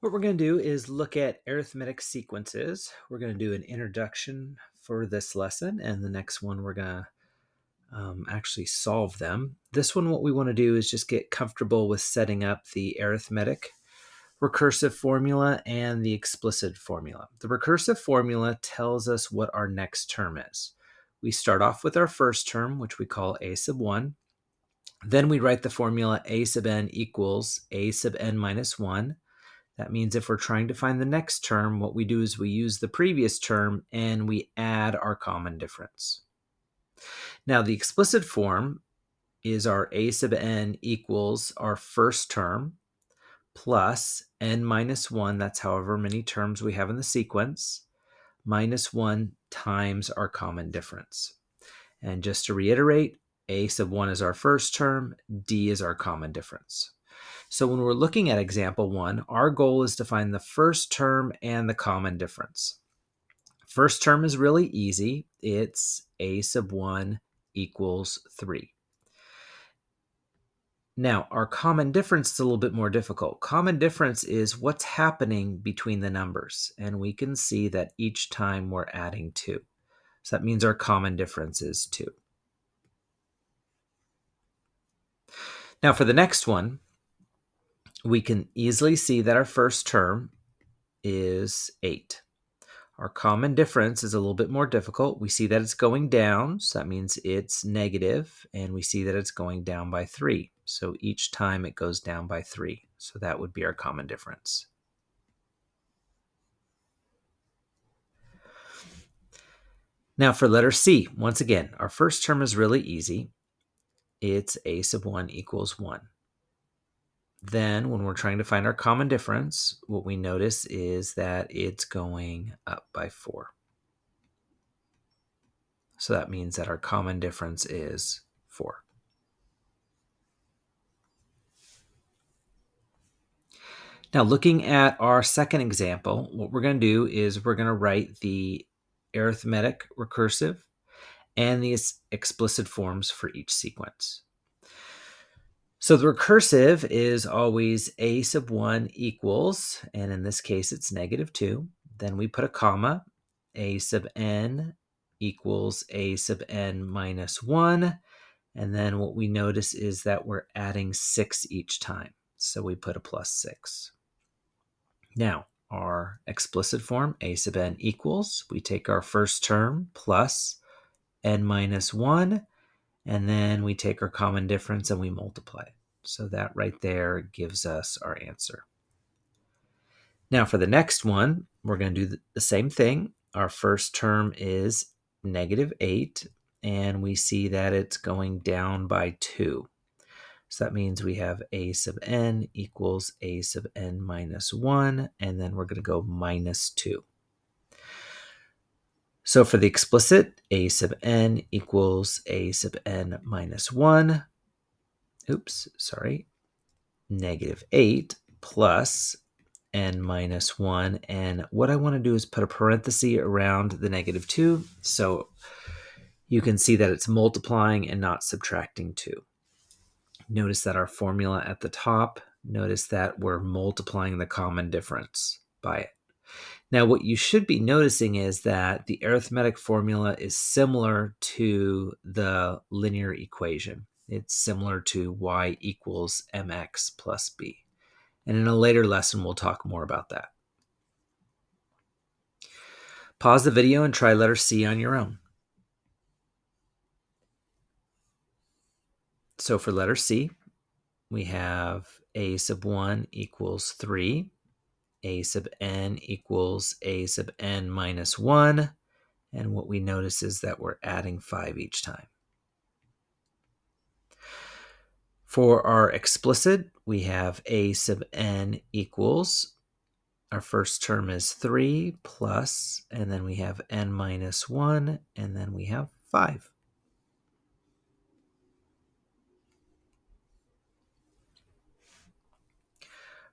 What we're going to do is look at arithmetic sequences. We're going to do an introduction for this lesson, and the next one we're going to actually solve them. This one, what we want to do is just get comfortable with setting up the arithmetic recursive formula and the explicit formula. The recursive formula tells us what our next term is. We start off with our first term, which we call a sub 1. Then we write the formula a sub n equals a sub n minus 1. That means if we're trying to find the next term, what we do is we use the previous term and we add our common difference. Now, the explicit form is our a sub n equals our first term plus n minus 1, that's however many terms we have in the sequence, minus 1 times our common difference. And just to reiterate, a sub 1 is our first term, d is our common difference. So when we're looking at example 1, our goal is to find the first term and the common difference. First term is really easy. It's a sub 1 equals 3. Now, our common difference is a little bit more difficult. Common difference is what's happening between the numbers, and we can see that each time we're adding 2. So that means our common difference is 2. Now, for the next one, we can easily see that our first term is 8. Our common difference is a little bit more difficult. We see that it's going down, so that means it's negative, and we see that it's going down by 3. So each time it goes down by 3. So that would be our common difference. Now for letter C, once again, our first term is really easy. It's a sub 1 equals 1. Then when we're trying to find our common difference, what we notice is that it's going up by 4. So that means that our common difference is 4. Now looking at our second example, what we're going to do is we're going to write the arithmetic recursive and the explicit forms for each sequence. So the recursive is always a sub 1 equals, and in this case it's negative 2. Then we put a comma, a sub n equals a sub n minus 1. And then what we notice is that we're adding 6 each time. So we put a plus 6. Now, our explicit form, a sub n equals, we take our first term plus n minus 1, and then we take our common difference and we multiply it. So that right there gives us our answer. Now for the next one, we're going to do the same thing. Our first term is negative 8, and we see that it's going down by 2. So that means we have a sub n equals a sub n minus 1, and then we're going to go minus 2. So for the explicit, a sub n equals a sub n minus 1. Negative 8 plus n minus 1. And what I want to do is put a parenthesis around the negative 2, so you can see that it's multiplying and not subtracting 2. Notice that our formula at the top, notice that we're multiplying the common difference by it. Now, what you should be noticing is that the arithmetic formula is similar to the linear equation. It's similar to y equals mx plus b. And in a later lesson, we'll talk more about that. Pause the video and try letter C on your own. So for letter C, we have a sub 1 equals 3. A sub n equals a sub n minus 1. And what we notice is that we're adding 5 each time. For our explicit, we have a sub n equals, our first term is 3 plus, and then we have n minus 1, and then we have 5.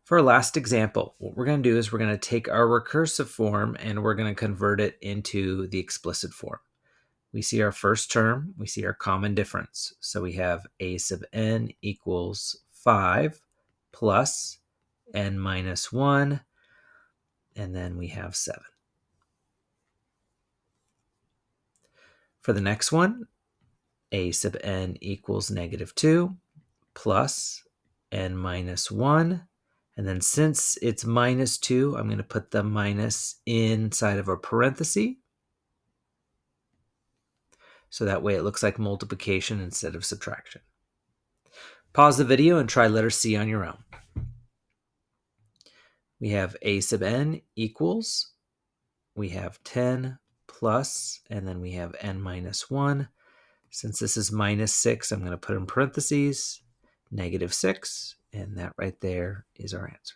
For our last example, what we're going to do is we're going to take our recursive form and we're going to convert it into the explicit form. We see our first term, we see our common difference. So we have a sub n equals 5 plus n minus 1. and then we have 7. For the next one, a sub n equals -2 plus n minus 1. And then since it's -2, I'm going to put the minus inside of a parenthesis. So that way it looks like multiplication instead of subtraction. Pause the video and try letter C on your own. We have a sub n equals, we have 10 plus, and then we have n minus 1. Since this is -6, I'm going to put in parentheses, -6, and that right there is our answer.